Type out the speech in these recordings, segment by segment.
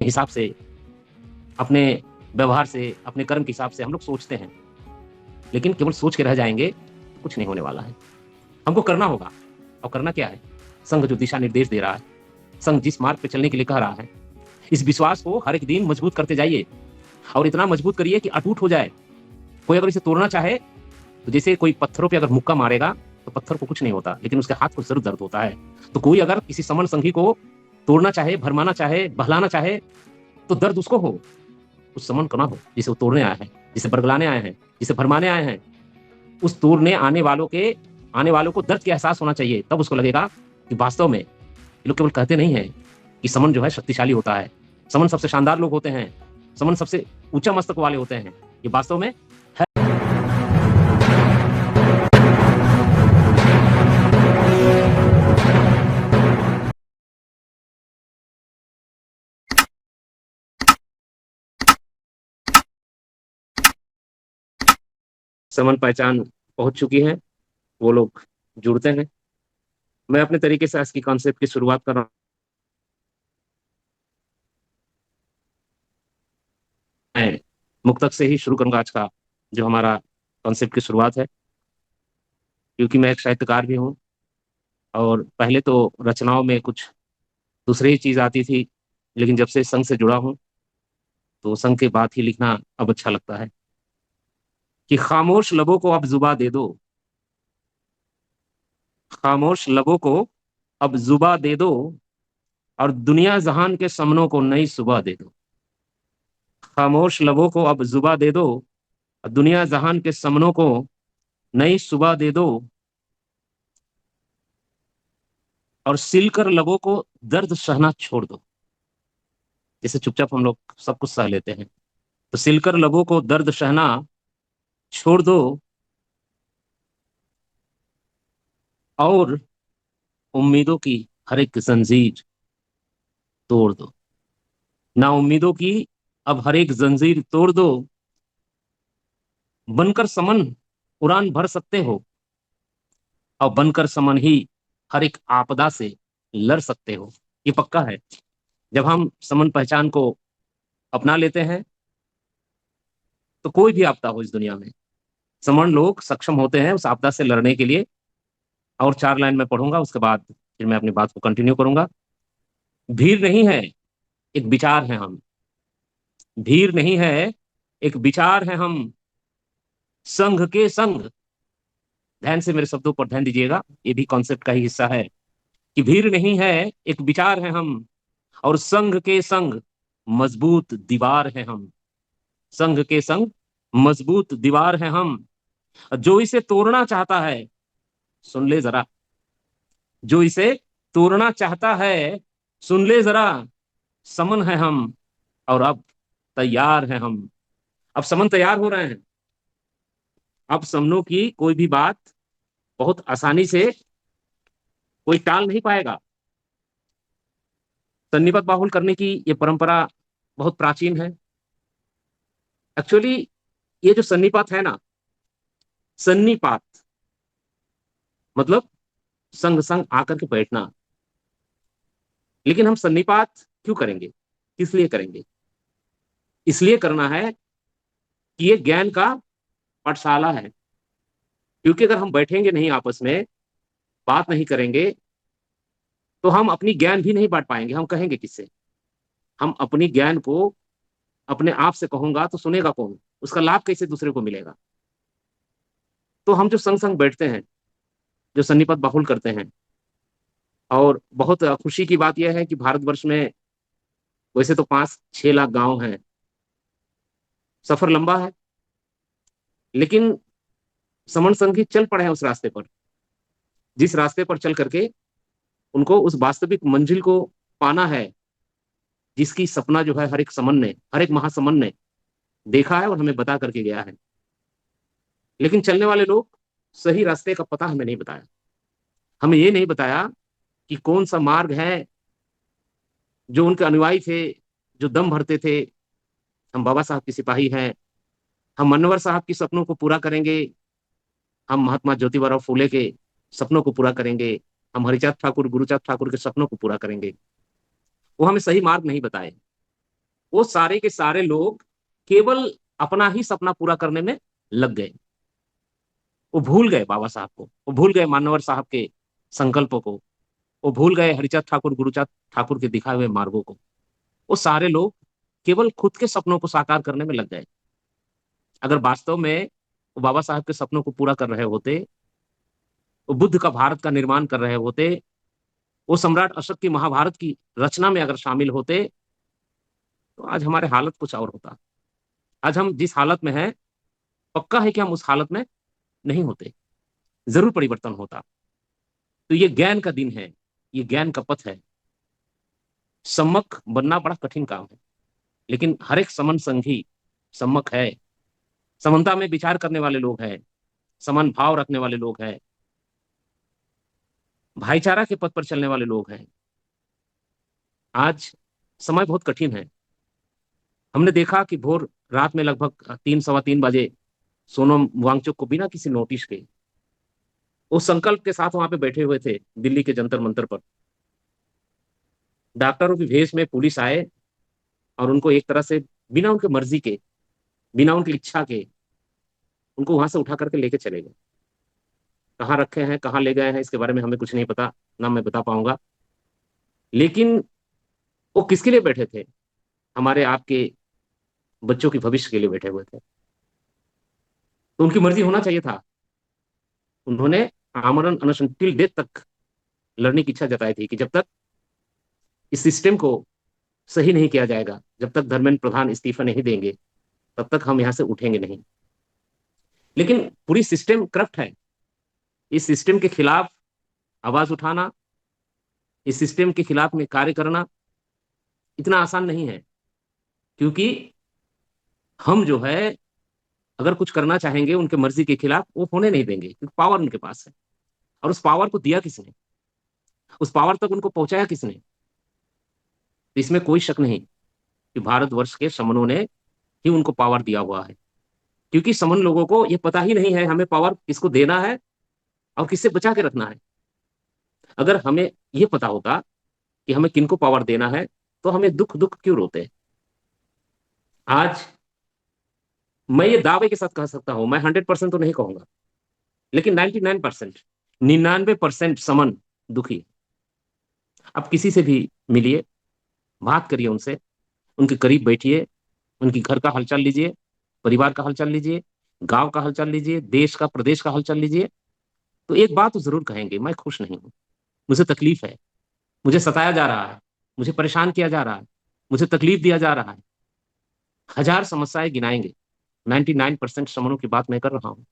हिसाब से, अपने व्यवहार से, अपने कर्म के हिसाब से हम लोग सोचते हैं, लेकिन केवल सोच के रह जाएँगे, तो कुछ नहीं होने वाला है। हमको करना होगा, और करना क्या है? संघ जो दिशा निर्देश दे रहा है, संघ जिस मार्ग पे चलने के लिए कह रहा है, इस विश्वास को हर एक दिन मजबूत करते जाइए और इतना मजबूत करिए कि अटूट हो जाए। कोई अगर इसे तोड़ना चाहे, तो जैसे कोई पत्थरों पे अगर मुक्का मारेगा, तो पत्थर को कुछ नहीं होता, लेकिन उसके हाथ को ज़रूर दर्द होता है। तो कोई अगर किसी समन संघी को तोड़ना चाहे, भरमाना चाहे, बहलाना चाहे, तो दर्द उसको हो, उस समन को ना हो, जिसे वो तोड़ने आया है, जिसे बरगलाने आए हैं, जिसे भरमाने आए हैं। उस तोड़ने आने वालों को दर्द का एहसास होना चाहिए, तब उसको लगेगा कि वास्तव में ये लोग केवल कहते नहीं हैं कि समन जो है शक्तिशाली होता है। समन सबसे शानदार लोग होते हैं, समन सबसे ऊँचा मस्तक वाले होते हैं। ये वास्तव में है। समन पहचान पहुँच चुकी है, वो लोग जुड़ते हैं। मैं अपने तरीके से आज की कॉन्सेप्ट की शुरुआत कर रहा हूँ। मैं मुक्तक से ही शुरू करूँगा आज का जो हमारा कॉन्सेप्ट की शुरुआत है, क्योंकि मैं एक साहित्यकार भी हूँ और पहले तो रचनाओं में कुछ दूसरी ही चीज़ आती थी, लेकिन जब से संघ से जुड़ा हूँ, तो संघ के बाद ही लिखना अब अच्छा लगता है कि खामोश लबों को अब जुबा दे दो, खामोश लबों को अब जुबा दे दो और दुनिया जहान के सपनों को नई सुबह दे दो। खामोश लबों को अब जुबा दे दो और दुनिया जहान के सपनों को नई सुबह दे दो और सिलकर लबों को दर्द सहना छोड़ दो। जैसे चुपचाप हम लोग सब कुछ सह लेते हैं, तो सिलकर लबों को दर्द सहना छोड़ दो और उम्मीदों की हर एक जंजीर तोड़ दो। ना उम्मीदों की अब हर एक जंजीर तोड़ दो, बनकर समन उड़ान भर सकते हो और बनकर समन ही हर एक आपदा से लड़ सकते हो। ये पक्का है, जब हम समन पहचान को अपना लेते हैं, तो कोई भी आपदा हो इस दुनिया में, समन लोग सक्षम होते हैं उस आपदा से लड़ने के लिए। और 4 लाइन में पढ़ूंगा, उसके बाद फिर मैं अपनी बात को कंटिन्यू करूंगा। भीड़ नहीं है, एक विचार है हम। भीड़ नहीं है, एक विचार है हम, संघ के संग। ध्यान से मेरे शब्दों पर ध्यान दीजिएगा, ये भी कॉन्सेप्ट का ही हिस्सा है कि भीड़ नहीं है, एक विचार है हम, और संघ के संग मजबूत दीवार है हम। संघ के संग मजबूत दीवार है हम। जो इसे तोड़ना चाहता है, सुन ले जरा, जो इसे तोड़ना चाहता है, सुन ले जरा, समन है हम और अब तैयार है हम। अब समन तैयार हो रहे हैं। अब समनों की कोई भी बात बहुत आसानी से कोई टाल नहीं पाएगा। सन्निपत बाहुल करने की ये परंपरा बहुत प्राचीन है। एक्चुअली ये जो सन्निपात है ना, सन्निपात मतलब संग संग आकर के बैठना। लेकिन हम सन्निपात क्यों करेंगे, किस लिए करेंगे? इसलिए करना है कि ये ज्ञान का पाठशाला है। क्योंकि अगर हम बैठेंगे नहीं आपस में, बात नहीं करेंगे, तो हम अपनी ज्ञान भी नहीं बांट पाएंगे। हम कहेंगे किससे? हम अपनी ज्ञान को अपने आप से कहूंगा तो सुनेगा कौन? उसका लाभ कैसे दूसरे को मिलेगा? तो हम जो संग संग बैठते हैं, जो सन्निपत बाहुल करते हैं, और बहुत खुशी की बात यह है कि भारतवर्ष में वैसे तो 5-6 लाख गांव हैं। सफर लंबा है, लेकिन समण संघी चल पड़े हैं उस रास्ते पर, जिस रास्ते पर चल करके उनको उस वास्तविक मंजिल को पाना है, जिसकी सपना जो है हर एक समन ने, हर एक महासमन ने देखा है और हमें बता करके गया है। लेकिन चलने वाले लोग सही रास्ते का पता हमें नहीं बताया। हमें ये नहीं बताया कि कौन सा मार्ग है जो उनके अनुयायी थे, जो दम भरते थे। हम बाबा साहब के सिपाही हैं, हम मनोहर साहब की सपनों को पूरा करेंगे, हम महात्मा ज्योतिबा फूले के सपनों को पूरा करेंगे, हम हरिचांद ठाकुर, गुरुचांद ठाकुर के सपनों को पूरा करेंगे। वो हमें सही मार्ग नहीं बताए। वो सारे के सारे लोग केवल अपना ही सपना पूरा करने में लग गए। वो भूल गए बाबा साहब को, वो भूल गए मानवर साहब के संकल्पों को, वो भूल गए हरिचंद ठाकुर गुरुचाँद ठाकुर के दिखाए हुए मार्गों को। वो सारे लोग केवल खुद के सपनों को साकार करने में लग गए। अगर वास्तव में वो बाबा साहब के सपनों को पूरा कर रहे होते, वो बुद्ध का भारत का निर्माण कर रहे होते, वो सम्राट अशोक की महाभारत की रचना में अगर शामिल होते, तो आज हमारे हालत कुछ और होता। आज हम जिस हालत में हैं, पक्का है कि हम उस हालत में नहीं होते, जरूर परिवर्तन होता। तो ये ज्ञान का दिन है, ये ज्ञान का पथ है। सम्मक बनना बड़ा कठिन काम है, लेकिन हर एक समन संघी सम्मक है। समानता में विचार करने वाले लोग हैं, समान भाव रखने वाले लोग हैं, भाईचारा के पथ पर चलने वाले लोग हैं। आज समय बहुत कठिन है। हमने देखा कि भोर रात में लगभग 3 सवा 3 बजे सोनम वांगचुक को बिना किसी नोटिस के वो संकल्प के साथ वहां पे बैठे हुए थे दिल्ली के जंतर मंतर पर। डॉक्टरों की भेष में पुलिस आए और उनको एक तरह से बिना उनके मर्जी के, बिना उनकी इच्छा के, उनको वहां से उठा करके लेके चले गए। कहाँ रखे हैं, कहाँ ले गए हैं, इसके बारे में हमें कुछ नहीं पता, ना मैं बता पाऊंगा। लेकिन वो किसके लिए बैठे थे? हमारे आपके बच्चों के भविष्य के लिए बैठे हुए थे। तो उनकी मर्जी होना चाहिए था। उन्होंने आमरण अनशन टिल डेथ तक लड़ने की इच्छा जताई थी कि जब तक इस सिस्टम को सही नहीं किया जाएगा, जब तक धर्मेंद्र प्रधान इस्तीफा नहीं देंगे, तब तक हम यहां से उठेंगे नहीं। लेकिन पूरी सिस्टम करप्ट है। इस सिस्टम के खिलाफ आवाज उठाना, इस सिस्टम के खिलाफ में कार्य करना इतना आसान नहीं है, क्योंकि हम जो है अगर कुछ करना चाहेंगे उनके मर्जी के खिलाफ, वो होने नहीं देंगे, क्योंकि पावर उनके पास है। और उस पावर को दिया किसने, उस पावर तक उनको पहुंचाया किसने? तो इसमें कोई शक नहीं कि भारतवर्ष के समनों ने ही उनको पावर दिया हुआ है। क्योंकि समन लोगों को ये पता ही नहीं है हमें पावर किसको देना है और किससे बचा के रखना है। अगर हमें ये पता होता कि हमें किनको पावर देना है, तो हमें दुख दुख क्यों रोते? आज मैं ये दावे के साथ कह सकता हूं, मैं 100% तो नहीं कहूंगा, लेकिन 99%, 99% समन दुखी है। अब किसी से भी मिलिए, बात करिए उनसे, उनके करीब बैठिए, उनकी घर का हालचाल लीजिए, परिवार का हालचाल लीजिए, गांव का हालचाल लीजिए, देश का प्रदेश का हालचाल लीजिए, तो एक बात तो जरूर कहेंगे, मैं खुश नहीं हूं, मुझे तकलीफ है, मुझे सताया जा रहा है, मुझे परेशान किया जा रहा है, मुझे तकलीफ दिया जा रहा है। हजार समस्याएं गिनाएंगे। 99% समनों की बात मैं कर रहा हूँ,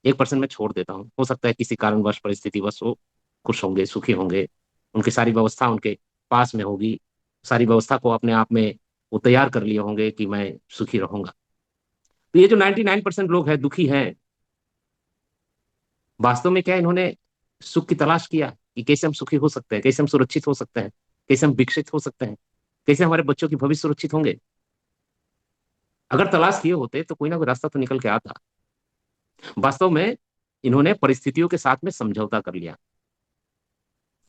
1% मैं छोड़ देता हूँ। हो सकता है किसी कारणवश परिस्थितिवश वो खुश होंगे, सुखी होंगे, उनकी सारी व्यवस्था उनके पास में होगी, सारी व्यवस्था को अपने आप में वो तैयार कर लिए होंगे कि मैं सुखी रहूंगा। तो ये जो 99% लोग हैं दुखी हैं, वास्तव में क्या इन्होंने सुख की तलाश किया कि कैसे हम सुखी हो सकते हैं, कैसे हम सुरक्षित हो सकते हैं, कैसे हम विकसित हो सकते हैं, कैसे हमारे बच्चों की भविष्य सुरक्षित होंगे? अगर तलाश किए होते तो कोई ना कोई रास्ता तो निकल के आता। वास्तव में इन्होंने परिस्थितियों के साथ में समझौता कर लिया।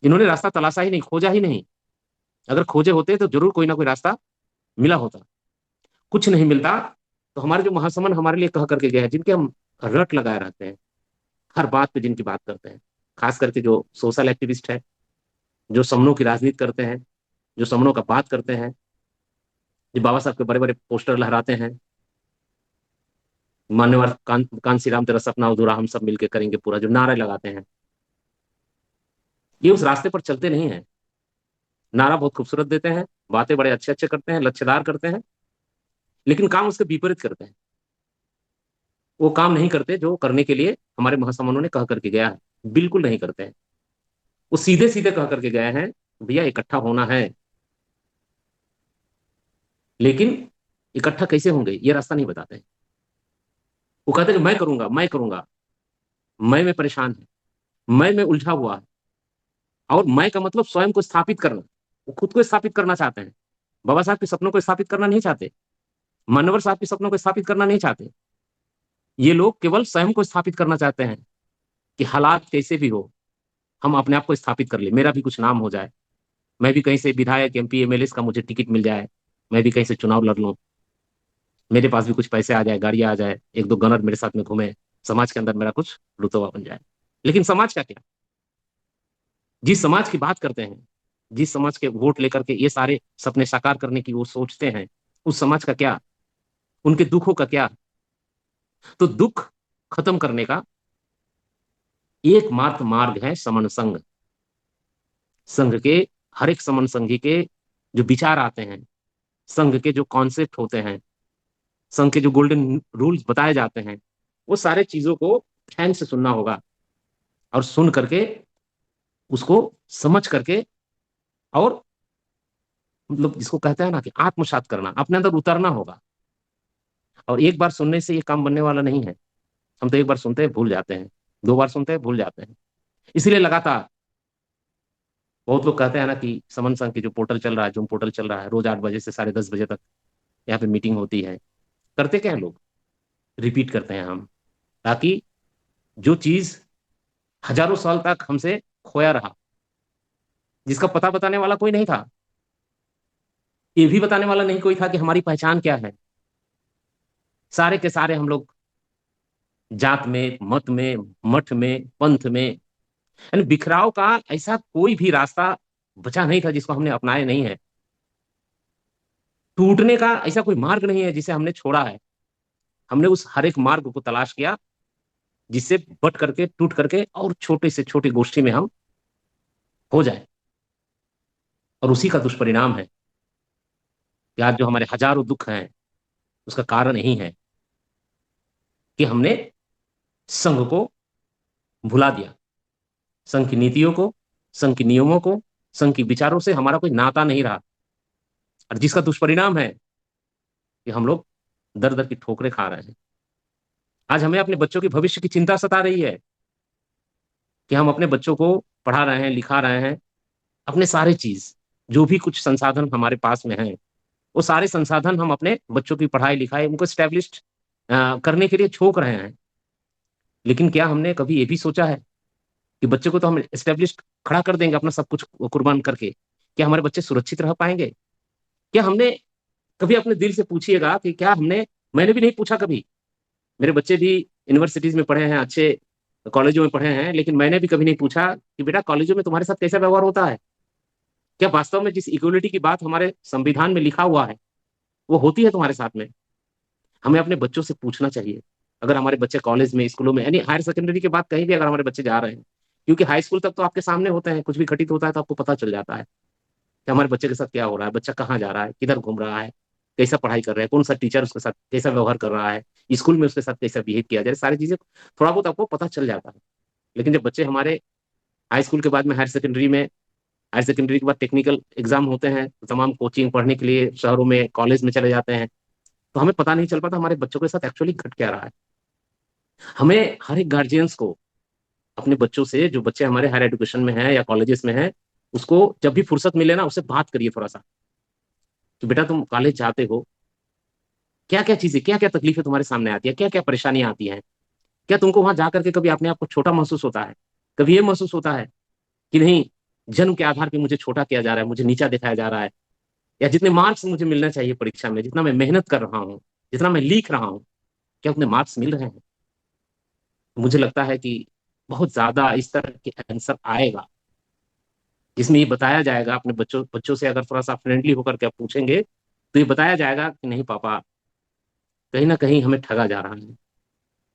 इन्होंने रास्ता तलाशा ही नहीं, खोजा ही नहीं। अगर खोजे होते तो जरूर कोई ना कोई रास्ता मिला होता। कुछ नहीं मिलता तो हमारे जो महासमन हमारे लिए कह करके गए हैं, जिनके हम रट लगाए रहते हैं, हर बात पे जिनकी बात करते हैं, खास करके जो सोशल एक्टिविस्ट है, जो समनों की राजनीति करते हैं, जो समनों का बात करते हैं, जो बाबा साहब के बड़े बड़े पोस्टर लहराते हैं, मान्यवर कांसी राम तेरा सपना अधूरा हम सब मिलकर करेंगे पूरा, जो नारे लगाते हैं, ये उस रास्ते पर चलते नहीं है। नारा बहुत खूबसूरत देते हैं, बातें बड़े अच्छे अच्छे करते हैं, लक्ष्यदार करते हैं, लेकिन काम उसके विपरीत करते हैं। वो काम नहीं करते जो करने के लिए हमारे महासमनों ने कह करके गया है, बिल्कुल नहीं करते हैं। वो सीधे सीधे कह करके गए हैं, भैया इकट्ठा होना है, लेकिन इकट्ठा कैसे होंगे ये रास्ता नहीं बताते हैं। वो कहते हैं कि मैं करूंगा, मैं करूंगा, मैं में परेशान है, मैं में उलझा हुआ है। और मैं का मतलब स्वयं को स्थापित करना, वो खुद को स्थापित करना चाहते हैं। बाबा साहब के सपनों को स्थापित करना नहीं चाहते, मानवर साहब के सपनों को स्थापित करना नहीं चाहते। ये लोग केवल स्वयं को स्थापित करना चाहते हैं कि हालात कैसे भी हो, हम अपने आप को स्थापित कर ले, मेरा भी कुछ नाम हो जाए, मैं भी कहीं से विधायक, एमपी, एमएलए का मुझे टिकट मिल जाए, मैं भी कहीं से चुनाव लड़ लूं, मेरे पास भी कुछ पैसे आ जाए, गाड़ियां आ जाए, एक दो गनर मेरे साथ में घूमे, समाज के अंदर मेरा कुछ रुतबा बन जाए। लेकिन समाज का क्या? जिस समाज की बात करते हैं, जिस समाज के वोट लेकर के ये सारे सपने साकार करने की वो सोचते हैं, उस समाज का क्या? उनके दुखों का क्या? तो दुख खत्म करने का एकमात्र मार्ग है समन संघ। संघ के, हर एक समन संघी के जो विचार आते हैं, संघ के जो कॉन्सेप्ट होते हैं, संघ के जो गोल्डन रूल्स बताए जाते हैं, वो सारे चीजों को ध्यान से सुनना होगा, और सुन करके उसको समझ करके, और मतलब जिसको कहते हैं ना कि आत्मसात करना, अपने अंदर उतरना होगा। और एक बार सुनने से ये काम बनने वाला नहीं है। हम तो एक बार सुनते हैं भूल जाते हैं, दो बार सुनते हैं भूल जाते हैं। इसीलिए लगातार बहुत लोग कहते हैं ना कि समन संघ की जो पोर्टल चल रहा है, जो पोर्टल चल रहा है, रोज 8 बजे से 10:30 बजे तक यहाँ पे मीटिंग होती है। करते क्या है लोग? रिपीट करते हैं हम, ताकि जो चीज हजारों साल तक हमसे खोया रहा, जिसका पता बताने वाला कोई नहीं था, ये भी बताने वाला नहीं कोई था कि हमारी पहचान क्या है, सारे के सारे हम लोग जात में, मत में, मठ में, पंथ में, यानी बिखराव का ऐसा कोई भी रास्ता बचा नहीं था जिसको हमने अपनाया नहीं है। टूटने का ऐसा कोई मार्ग नहीं है जिसे हमने छोड़ा है। हमने उस हर एक मार्ग को तलाश किया, जिससे बट करके, टूट करके और छोटे से छोटे गोष्ठी में हम हो जाए। और उसी का दुष्परिणाम है कि आज जो हमारे हजारों दुख हैं, उसका कारण यही है कि हमने संघ को भुला दिया। संघ की नीतियों को, संघ के नियमों को, संघ के विचारों से हमारा कोई नाता नहीं रहा। और जिसका दुष्परिणाम है कि हम लोग दर दर की ठोकरें खा रहे हैं। आज हमें अपने बच्चों के भविष्य की चिंता सता रही है कि हम अपने बच्चों को पढ़ा रहे हैं, लिखा रहे हैं, अपने सारे चीज, जो भी कुछ संसाधन हमारे पास में है, वो सारे संसाधन हम अपने बच्चों की पढ़ाई लिखाई, उनको स्टैब्लिश करने के लिए झोंक रहे हैं। लेकिन क्या हमने कभी ये भी सोचा है कि बच्चे को तो हम स्टैब्लिश खड़ा कर देंगे अपना सब कुछ कुर्बान करके, क्या हमारे बच्चे सुरक्षित रह पाएंगे? क्या हमने कभी अपने दिल से पूछिएगा कि क्या हमने, मैंने भी नहीं पूछा कभी, मेरे बच्चे भी यूनिवर्सिटीज में पढ़े हैं, अच्छे कॉलेजों में पढ़े हैं, लेकिन मैंने भी कभी नहीं पूछा कि बेटा कॉलेजों में तुम्हारे साथ कैसा व्यवहार होता है? क्या वास्तव में जिस इक्वलिटी की बात हमारे संविधान में लिखा हुआ है, वो होती है तुम्हारे साथ में? हमें अपने बच्चों से पूछना चाहिए। अगर हमारे बच्चे कॉलेज में, स्कूलों में, यानी हायर सेकेंडरी के बाद कहीं भी अगर हमारे बच्चे जा रहे हैं, क्योंकि हाई स्कूल तक तो आपके सामने होते हैं, कुछ भी घटित होता है तो आपको पता चल जाता है कि हमारे बच्चे के साथ क्या हो रहा है, बच्चा कहाँ जा रहा है, किधर घूम रहा है, कैसा पढ़ाई कर रहा है, कौन सा टीचर उसके साथ कैसा व्यवहार कर रहा है, स्कूल में उसके साथ कैसा बिहेव किया जाए, सारी चीजें थोड़ा बहुत आपको पता चल जाता है। लेकिन जब बच्चे हमारे हाई स्कूल के बाद में हायर सेकेंडरी में, हायर सेकेंडरी के बाद टेक्निकल एग्जाम होते हैं, तो तमाम कोचिंग पढ़ने के लिए शहरों में, कॉलेज में चले जाते हैं, तो हमें पता नहीं चल पाता हमारे बच्चों के साथ एक्चुअली घट क्या रहा है। हमें हर एक गार्जियंस को अपने बच्चों से, जो बच्चे हमारे हायर एजुकेशन में हैं या कॉलेजेस में हैं, उसको जब भी फुर्सत मिले ना, उससे बात करिए थोड़ा सा कि बेटा तुम कॉलेज जाते हो, क्या क्या चीजें, क्या क्या तकलीफें तुम्हारे सामने आती है, क्या क्या परेशानियां आती हैं? क्या तुमको वहां जाकर के कभी अपने आप को छोटा महसूस होता है? कभी ये महसूस होता है कि नहीं, जन्म के आधार पर मुझे छोटा किया जा रहा है, मुझे नीचा दिखाया जा रहा है, या जितने मार्क्स मुझे मिलना चाहिए परीक्षा में, जितना मैं मेहनत कर रहा हूँ, जितना मैं लिख रहा हूँ, क्या उतने मार्क्स मिल रहे हैं? मुझे लगता है कि बहुत ज्यादा इस तरह के आंसर आएगा, जिसमें ये बताया जाएगा, अपने बच्चों बच्चों से अगर थोड़ा सा फ्रेंडली होकर के आप पूछेंगे, तो ये बताया जाएगा कि नहीं पापा, कहीं ना कहीं हमें ठगा जा रहा है,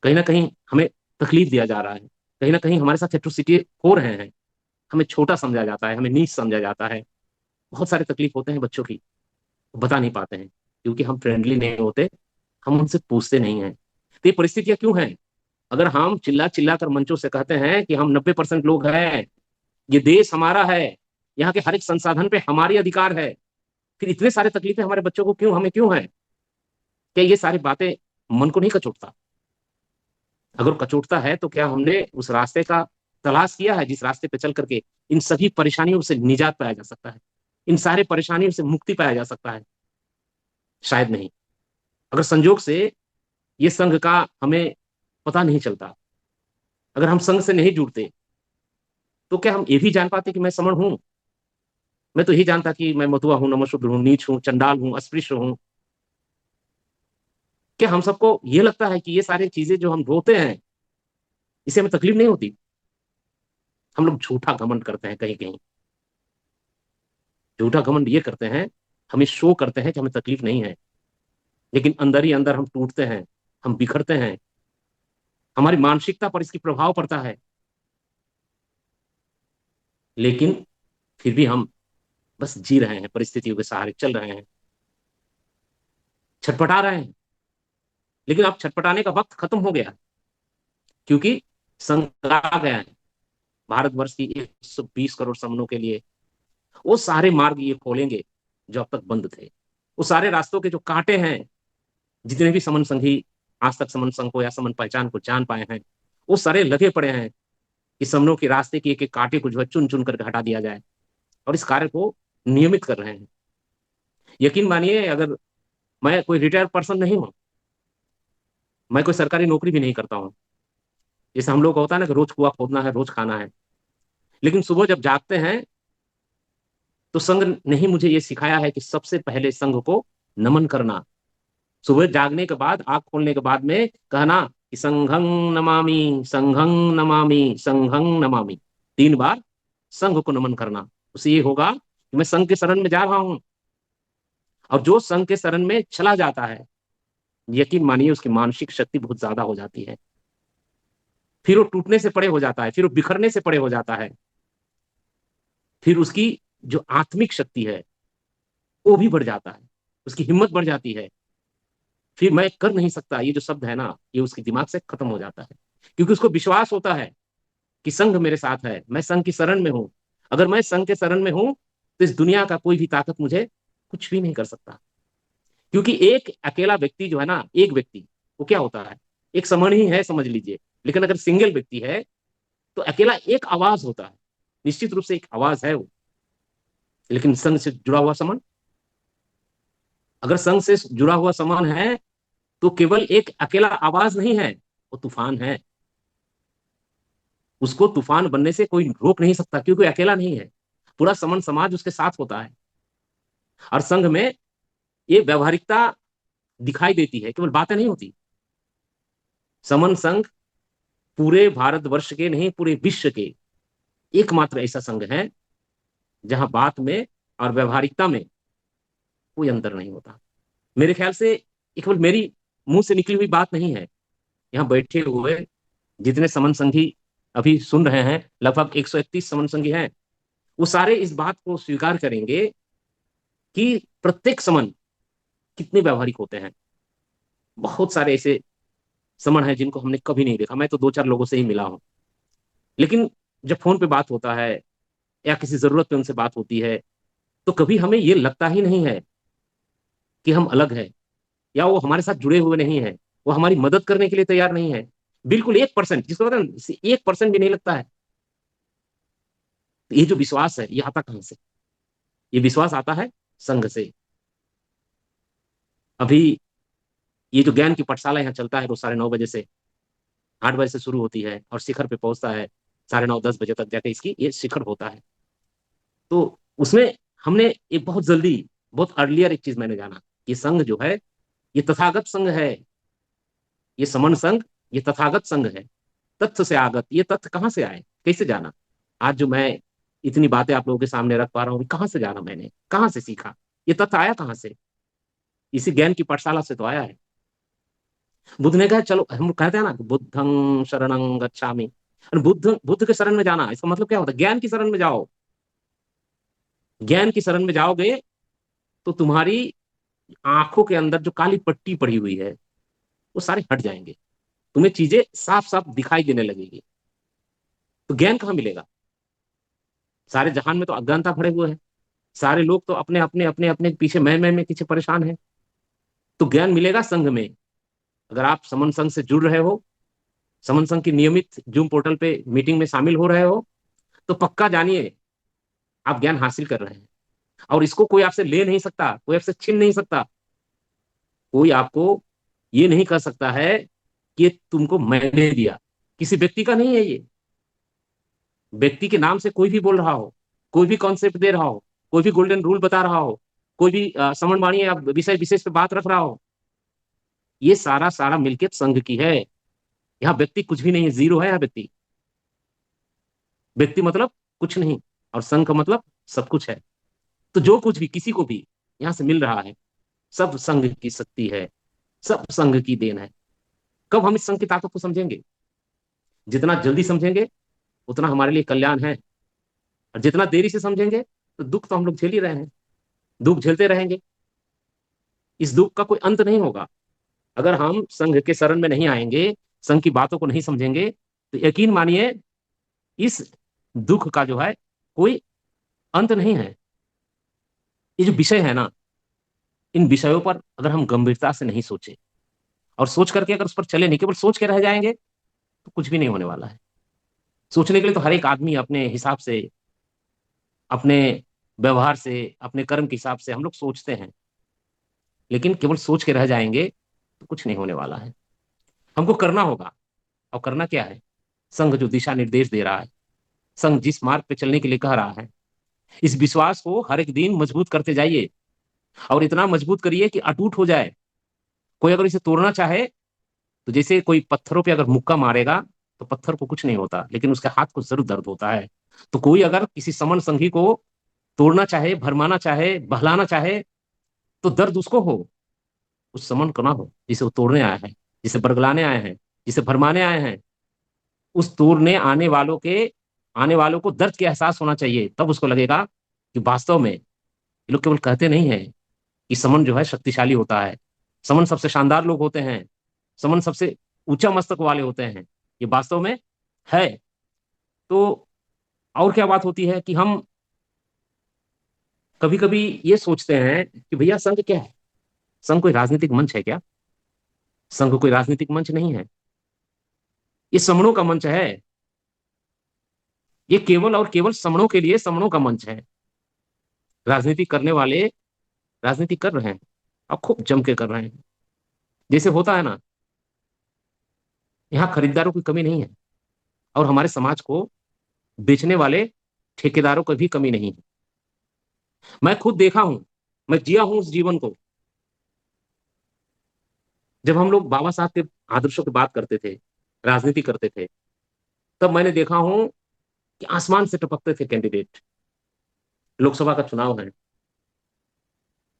कहीं ना कहीं हमें तकलीफ दिया जा रहा है, कहीं ना कहीं हमारे साथ एट्रोसिटी हो रहे हैं, हमें छोटा समझा जाता है, हमें नीच समझा जाता है। बहुत सारे तकलीफ होते हैं बच्चों की, बता नहीं पाते हैं, क्योंकि हम फ्रेंडली नहीं होते, हम उनसे पूछते नहीं हैं। तो ये परिस्थितियां क्यों हैं? अगर हम चिल्ला चिल्ला कर मंचों से कहते हैं कि हम 90% लोग हैं, ये देश हमारा है, यहाँ के हर एक संसाधन पे हमारी अधिकार है, फिर इतने सारे तकलीफें हमारे बच्चों को क्यों, हमें क्यों है? क्या ये सारी बातें मन को नहीं कचोटता? अगर कचोटता है तो क्या हमने उस रास्ते का तलाश किया है, जिस रास्ते पे चल करके इन सभी परेशानियों से निजात पाया जा सकता है, इन सारे परेशानियों से मुक्ति पाया जा सकता है? शायद नहीं। अगर संजोग से ये संघ का हमें पता नहीं चलता, अगर हम संघ से नहीं जुड़ते, तो क्या हम ये भी जान पाते कि मैं समण हूं? मैं तो यही जानता कि मैं मতুआ हूं, नमशूद्र हूं, नीच हूं, चंडाल हूं, अस्पृश्य हूं। क्या हम सबको ये लगता है कि ये सारी चीजें जो हम रोते हैं इससे हमें तकलीफ नहीं होती? हम लोग झूठा घमंड करते हैं, कहीं कहीं झूठा घमंड ये करते हैं, हमें शो करते हैं कि हमें तकलीफ नहीं है, लेकिन अंदर ही अंदर हम टूटते हैं, हम बिखरते हैं, हमारी मानसिकता पर इसकी प्रभाव पड़ता है। लेकिन फिर भी हम बस जी रहे हैं, परिस्थितियों के सहारे चल रहे हैं, छटपटा रहे हैं। लेकिन अब छटपटाने का वक्त खत्म हो गया, क्योंकि संकट आ गया है भारतवर्ष की 120 करोड़ समनों के लिए। वो सारे मार्ग ये खोलेंगे जो अब तक बंद थे। वो सारे रास्तों के जो कांटे हैं, जितने भी समन संघी आज तक समन संघ को या समन पहचान को जान पाए हैं, वो सारे लगे पड़े हैं कि समनों के रास्ते के एक एक कांटे को जो है चुन चुन कर हटा दिया जाए, और इस कार्य को नियमित कर रहे हैं। यकीन मानिए, अगर मैं कोई रिटायर्ड पर्सन नहीं हूं, मैं कोई सरकारी नौकरी भी नहीं करता हूं, जैसे हम लोग का होता है ना कि रोज कुआ खोदना है, रोज खाना है, लेकिन सुबह जब जागते हैं तो संघ ने ही मुझे ये सिखाया है कि सबसे पहले संघ को नमन करना। सुबह जागने के बाद, आंख खोलने के बाद में कहना कि संघं नमामि, संघं नमामि, संघं नमामि, 3 बार संघ को नमन करना। उससे ये होगा कि मैं संघ के शरण में जा रहा हूं। और जो संघ के शरण में चला जाता है, यकीन मानिए उसकी मानसिक शक्ति बहुत ज्यादा हो जाती है। फिर वो टूटने से परे हो जाता है, फिर वो बिखरने से परे हो जाता है, फिर उसकी जो आत्मिक शक्ति है वो भी बढ़ जाता है, उसकी हिम्मत बढ़ जाती है। फिर मैं कर नहीं सकता ये जो शब्द है ना, ये उसके दिमाग से खत्म हो जाता है, क्योंकि उसको विश्वास होता है कि संघ मेरे साथ है, मैं संघ की शरण में हूं। अगर मैं संघ के शरण में हूं तो इस दुनिया का कोई भी ताकत मुझे कुछ भी नहीं कर सकता। क्योंकि एक अकेला व्यक्ति जो है ना, एक व्यक्ति, वो क्या होता है, एक समण ही है समझ लीजिए। लेकिन अगर सिंगल व्यक्ति है तो अकेला एक आवाज होता है, निश्चित रूप से एक आवाज है वो। लेकिन संघ से जुड़ा हुआ समण, अगर संघ से जुड़ा हुआ समण है तो केवल एक अकेला आवाज नहीं है, वो तूफान है। उसको तूफान बनने से कोई रोक नहीं सकता, क्योंकि अकेला नहीं है, पूरा समन समाज उसके साथ होता है। और संघ में ये व्यवहारिकता दिखाई देती है, केवल बातें नहीं होती। समन संघ पूरे भारतवर्ष के नहीं, पूरे विश्व के एकमात्र ऐसा संघ है जहां बात में और व्यवहारिकता में कोई अंतर नहीं होता। मेरे ख्याल से ये केवल मेरी मुंह से निकली हुई बात नहीं है। यहाँ बैठे हुए जितने समन संघी अभी सुन रहे हैं, लगभग 131 समन संघी हैं, वो सारे इस बात को स्वीकार करेंगे कि प्रत्येक समन कितने व्यावहारिक होते हैं। बहुत सारे ऐसे समण हैं जिनको हमने कभी नहीं देखा, मैं तो 2-4 लोगों से ही मिला हूं। लेकिन जब फोन पे बात होता है या किसी जरूरत पे उनसे बात होती है, तो कभी हमें ये लगता ही नहीं है कि हम अलग हैं, या वो हमारे साथ जुड़े हुए नहीं है, वो हमारी मदद करने के लिए तैयार नहीं है। बिल्कुल 1%, जिसको पता है 1% भी नहीं लगता है। तो ये जो विश्वास है ये आता कहां से? ये विश्वास आता है संघ से। अभी ये जो ज्ञान की पाठशाला यहाँ चलता है, वो 9:30 बजे से 8 बजे से शुरू होती है और शिखर पे पहुंचता है 9:30-10 बजे तक जाके इसकी ये शिखर होता है। तो उसमें हमने एक बहुत जल्दी, बहुत अर्लियर एक चीज मैंने जाना कि संघ जो है ये तथागत संघ है। ये समन संघ, ये तथागत संघ है। तथ्य से आगत, ये तथ्य कहाँ से आए, कैसे जाना? आज जो मैं इतनी बातें आप लोगों के सामने रख पा रहा हूँ, कहाँ से जाना, मैंने कहाँ से सीखा, ये तथ्य आया कहाँ से? इसी ज्ञान की पाठशाला से तो आया है। बुद्ध ने कहा चलो, हम कहते हैं ना बुद्धं शरणं गच्छामि, बुद्ध बुद्ध के शरण में जाना, इसका मतलब क्या होता है? ज्ञान की शरण में जाओ। ज्ञान की शरण में जाओगे तो तुम्हारी आंखों के अंदर जो काली पट्टी पड़ी हुई है वो सारे हट जाएंगे, तुम्हें चीजें साफ साफ दिखाई देने लगेगी। तो ज्ञान कहाँ मिलेगा? सारे जहान में तो अज्ञानता भरे हुए है, सारे लोग तो अपने अपने अपने अपने पीछे मैं में पीछे परेशान है। तो ज्ञान मिलेगा संघ में। अगर आप समन संघ से जुड़ रहे हो, समन संघ की नियमित जूम पोर्टल पे मीटिंग में शामिल हो रहे हो, तो पक्का जानिए आप ज्ञान हासिल कर रहे हैं। और इसको कोई आपसे ले नहीं सकता, कोई आपसे छीन नहीं सकता। कोई आपको ये नहीं कर सकता है कि ये तुमको मैंने दिया। किसी व्यक्ति का नहीं है ये, व्यक्ति के नाम से कोई भी बोल रहा हो, कोई भी कॉन्सेप्ट दे रहा हो, कोई भी गोल्डन रूल बता रहा हो, कोई भी समण वाणी या विषय विशेष पे बात रख रहा हो, ये सारा सारा मिलकियत संघ की है। यहाँ व्यक्ति कुछ भी नहीं है, जीरो है यहाँ व्यक्ति। व्यक्ति मतलब कुछ नहीं, और संघ का मतलब सब कुछ है। तो जो कुछ भी किसी को भी यहाँ से मिल रहा है, सब संघ की शक्ति है, सब संघ की देन है। कब हम इस संघ की ताकत को समझेंगे? जितना जल्दी समझेंगे उतना हमारे लिए कल्याण है, और जितना देरी से समझेंगे तो दुख तो हम लोग झेल ही रहे हैं, दुख झेलते रहेंगे। इस दुख का कोई अंत नहीं होगा। अगर हम संघ के शरण में नहीं आएंगे, संघ की बातों को नहीं समझेंगे, तो यकीन मानिए इस दुख का जो है कोई अंत नहीं है। ये जो विषय है ना, इन विषयों पर अगर हम गंभीरता से नहीं सोचे, और सोच करके अगर उस पर चले नहीं, केवल सोच के रह जाएंगे, तो कुछ भी नहीं होने वाला है। सोचने के लिए तो हर एक आदमी अपने हिसाब से, अपने व्यवहार से, अपने कर्म के हिसाब से हम लोग सोचते हैं, लेकिन केवल सोच के रह जाएंगे तो कुछ नहीं होने वाला है। हमको करना होगा। और करना क्या है? संघ जो दिशा निर्देश दे रहा है, संघ जिस मार्ग पे चलने के लिए कह रहा है, इस विश्वास को हर एक दिन मजबूत करते जाइए, और इतना मजबूत करिए कि अटूट हो जाए। कोई अगर इसे तोड़ना चाहे, तो जैसे कोई पत्थरों पे अगर मुक्का मारेगा तो पत्थर को कुछ नहीं होता, लेकिन उसके हाथ को जरूर दर्द होता है। तो कोई अगर किसी समन संघी को तोड़ना चाहे, भरमाना चाहे, बहलाना चाहे, तो दर्द उसको हो, उस समन को ना हो जिसे वो तोड़ने आया है, जिसे बरगलाने आए हैं, जिसे भरमाने आए हैं। उस तोड़ने आने वालों को दर्द के एहसास होना चाहिए, तब उसको लगेगा कि वास्तव में ये लोग केवल कहते नहीं है कि समन जो है शक्तिशाली होता है, समन सबसे शानदार लोग होते हैं, समन सबसे ऊंचा मस्तक वाले होते हैं, ये वास्तव में है। तो और क्या बात होती है कि हम कभी कभी ये सोचते हैं कि भैया संघ क्या है? संघ कोई राजनीतिक मंच है क्या? संघ कोई राजनीतिक मंच नहीं है, ये समणों का मंच है। ये केवल और केवल समणों के लिए समणों का मंच है। राजनीति करने वाले राजनीति कर रहे हैं, और खूब जम के कर रहे हैं। जैसे होता है ना, यहाँ खरीदारों की कमी नहीं है, और हमारे समाज को बेचने वाले ठेकेदारों की भी कमी नहीं है। मैं खुद देखा हूं, मैं जिया हूं उस जीवन को। जब हम लोग बाबा साहब के आदर्शों की बात करते थे, राजनीति करते थे, तब मैंने देखा हूं कि आसमान से टपकते थे कैंडिडेट। लोकसभा का चुनाव है,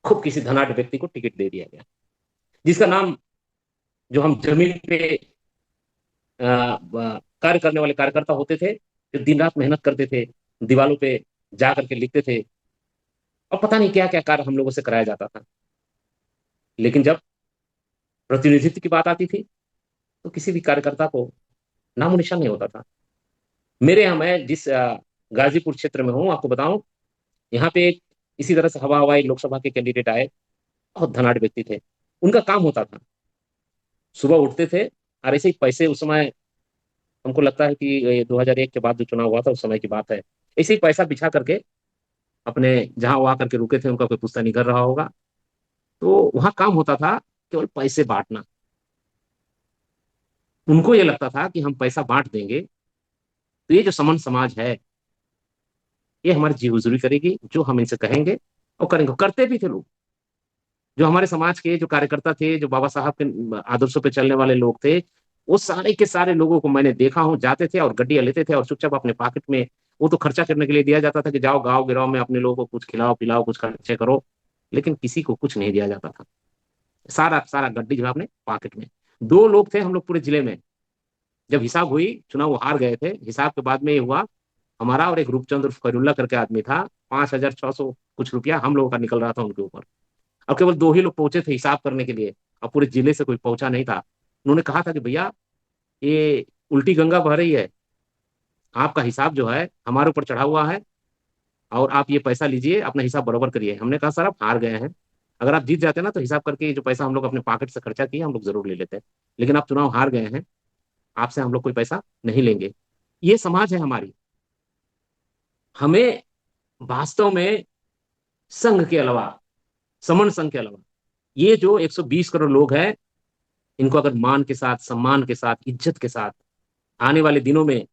खूब किसी धनाढ़ व्यक्ति को टिकट दे दिया गया, जिसका नाम, जो हम जमीन पे कार्य करने वाले कार्यकर्ता होते थे, जो दिन रात मेहनत करते थे, दीवालों पे जा करके लिखते थे, और पता नहीं क्या क्या कार्य हम लोगों से कराया जाता था। लेकिन जब प्रतिनिधित्व की बात आती थी, तो किसी भी कार्यकर्ता को नामो निशान नहीं होता था। मेरे यहाँ, मैं जिस गाजीपुर क्षेत्र में हूँ, आपको बताऊं, यहाँ पे एक इसी तरह से हवा हवाई लोकसभा के कैंडिडेट आए, बहुत धनाढ़ व्यक्ति थे। उनका काम होता था, सुबह उठते थे, और ऐसे ही पैसे, उस समय हमको लगता है कि ये 2001 के बाद जो चुनाव हुआ था उस समय की बात है, ऐसे ही पैसा बिछा करके अपने जहां वो आकर के रुके थे, उनका कोई पुश्ता नहीं कर रहा होगा, तो वहां काम होता था केवल पैसे बांटना। उनको ये लगता था कि हम पैसा बांट देंगे तो ये जो समन समाज है, ये हमारी जी हुजूरी करेगी, जो हम इनसे कहेंगे और करेंगे। करते भी थे लोग, जो हमारे समाज के जो कार्यकर्ता थे, जो बाबा साहब के आदर्शों पे चलने वाले लोग थे, वो सारे के सारे लोगों को मैंने देखा हूँ, जाते थे और गड्डियां लेते थे, और चुपचाप अपने पॉकेट में, वो तो खर्चा करने के लिए दिया जाता था कि जाओ गाँव गिराव में अपने लोगों को कुछ खिलाओ पिलाओ, कुछ खर्चे करो, लेकिन किसी को कुछ नहीं दिया जाता था। सारा सारा गड्डी जो है अपने पॉकेट में। दो लोग थे हम लोग पूरे जिले में, जब हिसाब हुई, चुनाव वो हार गए थे, हिसाब के बाद में ये हुआ, हमारा और एक रूपचंद उर्फ खैरुल्ला करके आदमी था, 5,600 कुछ रुपया हम लोगों का निकल रहा था उनके ऊपर। अब केवल दो ही लोग पहुंचे थे हिसाब करने के लिए, और पूरे जिले से कोई पहुंचा नहीं था। उन्होंने कहा था कि भैया, ये उल्टी गंगा बह रही है, आपका हिसाब जो है हमारे ऊपर चढ़ा हुआ है, और आप ये पैसा लीजिए, अपना हिसाब बराबर करिए। हमने कहा सर आप हार गए हैं, अगर आप जीत जाते ना तो हिसाब करके जो पैसा हम लोग अपने पॉकेट से खर्चा किए हम लोग जरूर ले लेते, लेकिन आप चुनाव हार गए हैं, आपसे हम लोग कोई पैसा नहीं लेंगे। ये समाज है हमारी। हमें वास्तव में संघ के अलावा, समन संघ के अलावा, ये जो 120 करोड़ लोग हैं, इनको अगर मान के साथ, सम्मान के साथ, इज्जत के साथ आने वाले दिनों में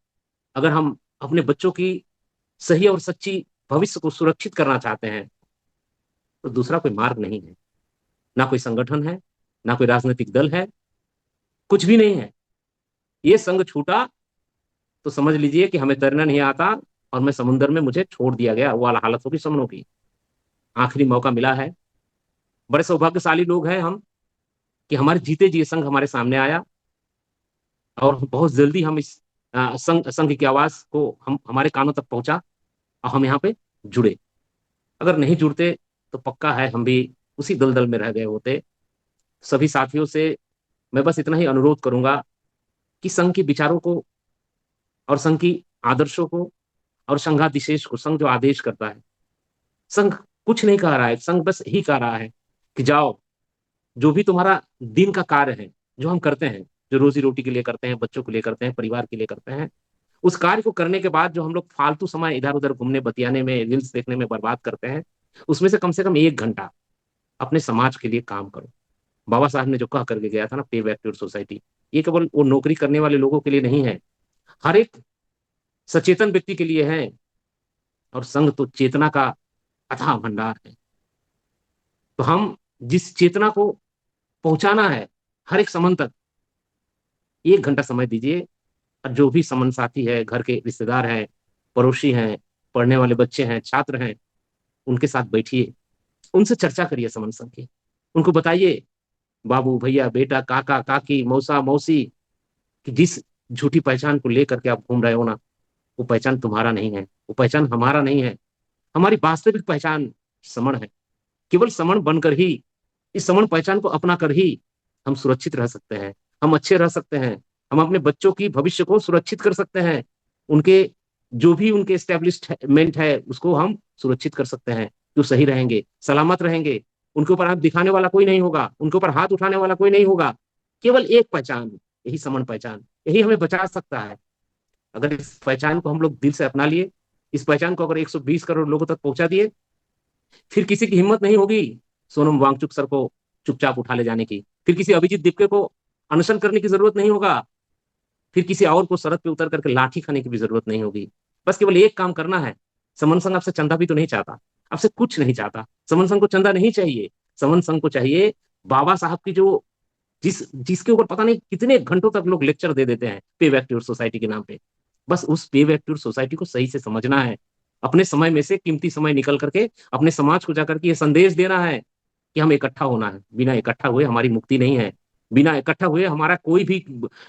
अगर हम अपने बच्चों की सही और सच्ची भविष्य को सुरक्षित करना चाहते हैं, तो दूसरा कोई मार्ग नहीं है। ना कोई संगठन है, ना कोई राजनीतिक दल है, कुछ भी नहीं है। ये संघ छूटा तो समझ लीजिए कि हमें तैरना नहीं आता और मैं समुद्र में मुझे छोड़ दिया गया, वो वाला हालत होगी समनों की। आखिरी मौका मिला है। बड़े सौभाग्यशाली लोग हैं हम कि हमारे जीते जी संघ हमारे सामने आया और बहुत जल्दी हम इस संघ संघ की आवाज को हम हमारे कानों तक पहुंचा और हम यहाँ पे जुड़े। अगर नहीं जुड़ते तो पक्का है हम भी उसी दलदल में रह गए होते। सभी साथियों से मैं बस इतना ही अनुरोध करूंगा कि संघ के विचारों को और संघ की आदर्शों को और संघाधिशेष को, संघ जो आदेश करता है, संघ कुछ नहीं कह रहा है, संघ बस यही कह रहा है कि जाओ, जो भी तुम्हारा दिन का कार्य है, जो हम करते हैं, जो रोजी रोटी के लिए करते हैं, बच्चों के लिए करते हैं, परिवार के लिए करते हैं, उस कार्य को करने के बाद जो हम लोग फालतू समय इधर उधर घूमने बतियाने में, रील्स देखने में बर्बाद करते हैं, उसमें से कम 1 घंटा अपने समाज के लिए काम करो। बाबा साहब ने जो कह करके गया था ना, पे बैक टू सोसाइटी, ये केवल वो नौकरी करने वाले लोगों के लिए नहीं है, हर एक सचेतन व्यक्ति के लिए है। और संघ तो चेतना का अथाह भंडार है। तो हम जिस चेतना को पहुंचाना है हर एक समन तक, 1 घंटा समय दीजिए। और जो भी समन साथी है, घर के रिश्तेदार हैं, पड़ोसी हैं, पढ़ने वाले बच्चे हैं, छात्र हैं, उनके साथ बैठिए, उनसे चर्चा करिए समन संघ की। उनको बताइए, बाबू, भैया, बेटा, काका, काकी, मौसा, मौसी, कि जिस झूठी पहचान को लेकर के आप घूम रहे हो ना, वो पहचान तुम्हारा नहीं है, वो पहचान हमारा नहीं है। हमारी वास्तविक पहचान समण है। केवल समण बनकर ही, इस समण पहचान को अपना कर ही हम सुरक्षित रह सकते हैं, हम अच्छे रह सकते हैं, हम अपने बच्चों की भविष्य को सुरक्षित कर सकते हैं, उनके जो भी उनके एस्टेब्लिशमेंट है उसको हम सुरक्षित कर सकते हैं। जो सही रहेंगे, सलामत रहेंगे, उनके ऊपर हाथ दिखाने वाला कोई नहीं होगा, उनके ऊपर हाथ उठाने वाला कोई नहीं होगा। केवल एक पहचान, यही समण पहचान, यही हमें बचा सकता है। अगर इस पहचान को हम लोग दिल से अपना लिए, इस पहचान को अगर 120 करोड़ लोगों तक पहुंचा दिए, फिर किसी की हिम्मत नहीं होगी सोनम वांगचुक सर को चुपचाप उठा ले जाने की, फिर किसी अभिजीत दीपके को अनशन करने की जरूरत नहीं होगा, फिर किसी और को सड़क पे उतर करके लाठी खाने की भी जरूरत नहीं होगी। बस केवल एक काम करना है। समन संघ आपसे चंदा भी तो नहीं चाहता, आपसे कुछ नहीं चाहता। समन संघ को चंदा नहीं चाहिए। समन संघ को चाहिए बाबा साहब की जो जिसके ऊपर पता नहीं कितने घंटों तक लोग लेक्चर दे देते हैं, पे बैक टू सोसाइटी के नाम पे। बस उस पे बैक टू सोसाइटी को सही से समझना है, अपने समय में से कीमती समय निकल करके अपने समाज को जाकर के ये संदेश देना है कि हम इकट्ठा होना है। बिना इकट्ठा हुए हमारी मुक्ति नहीं है। बिना इकट्ठा हुए हमारा कोई भी,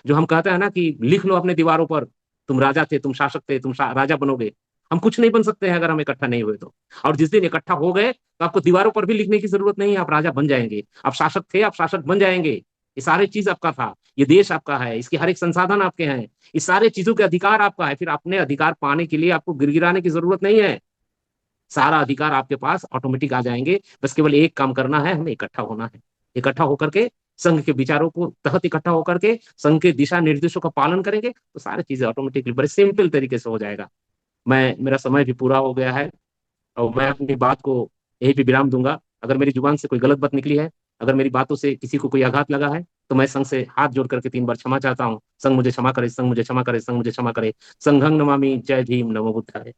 जो हम कहते हैं ना कि लिख लो अपने दीवारों पर, तुम राजा थे, तुम शासक थे, तुम राजा बनोगे, हम कुछ नहीं बन सकते हैं अगर हम इकट्ठा नहीं हुए तो। और जिस दिन इकट्ठा हो गए तो आपको दीवारों पर भी लिखने की जरूरत नहीं है, आप राजा बन जाएंगे। आप शासक थे, आप शासक बन जाएंगे। ये सारी चीज आपका था, ये देश आपका है, इसके हर एक संसाधन आपके हैं, इस सारे चीजों के अधिकार आपका है। फिर अपने अधिकार पाने के लिए आपको गिड़गिड़ाने की जरूरत नहीं है। सारा अधिकार आपके पास ऑटोमेटिक आ जाएंगे। बस केवल एक काम करना है, हमें इकट्ठा होना है। इकट्ठा होकर के संघ के विचारों को तहत इकट्ठा होकर के संघ के दिशा निर्देशों का पालन करेंगे तो सारी चीजें ऑटोमेटिकली बड़े सिंपल तरीके से हो जाएगा। मेरा समय भी पूरा हो गया है और मैं अपनी बात को यहीं पे विराम दूंगा। अगर मेरी जुबान से कोई गलत बात निकली है, अगर मेरी बातों से किसी को कोई आघात लगा है, तो मैं संघ से हाथ जोड़ करके 3 बार क्षमा चाहता हूँ। संघ मुझे क्षमा करे, संघ मुझे क्षमा करे, संघ मुझे क्षमा करे। संघं नमामि। जय भीम, नमो बुद्धाय।